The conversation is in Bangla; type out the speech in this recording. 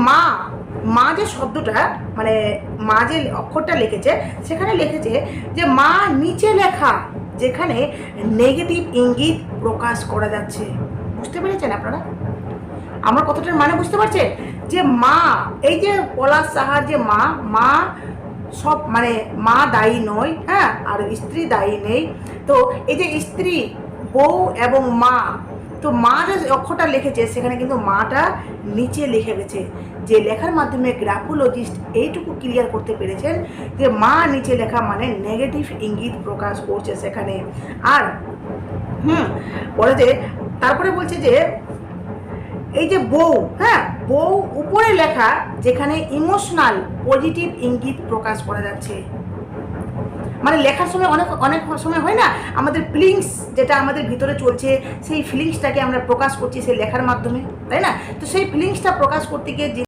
মা মা যে শব্দটা মানে মা যে অক্ষরটা লিখেছে সেখানে লিখেছে যে মা নিচে লেখা, যেখানে নেগেটিভ ইঙ্গিত প্রকাশ করা যাচ্ছে। বুঝতে পেরেছেন আপনারা আমার কথাটার মানে? বুঝতে পারছেন যে মা, এই যে পলাশ সাহার যে মা, মা সব মানে মা দায়ী নয়, হ্যাঁ, আর স্ত্রী দায়ী নেই। তো এই যে স্ত্রী, বউ এবং মা, তো মা যে অক্ষরটা লিখেছে সেখানে কিন্তু মাটা নিচে লিখে গেছে। যে লেখার মাধ্যমে গ্রাফোলজিস্ট এইটুকু ক্লিয়ার করতে পেরেছেন যে মা নিচে লেখা মানে নেগেটিভ ইঙ্গিত প্রকাশ করছে সেখানে। আর বলে তারপরে বলছে যে এই যে বউ, হ্যাঁ, বউ উপরে লেখা, যেখানে ইমোশনাল পজিটিভ ইঙ্গিত প্রকাশ করা যাচ্ছে। মানে লেখার সময় অনেক অনেক সময় হয় না, আমাদের ফিলিংস যেটা আমাদের ভিতরে চলছে সেই ফিলিংসটাকে আমরা প্রকাশ করছি সেই লেখার মাধ্যমে, তাই না? তো সেই ফিলিংসটা প্রকাশ করতে গিয়ে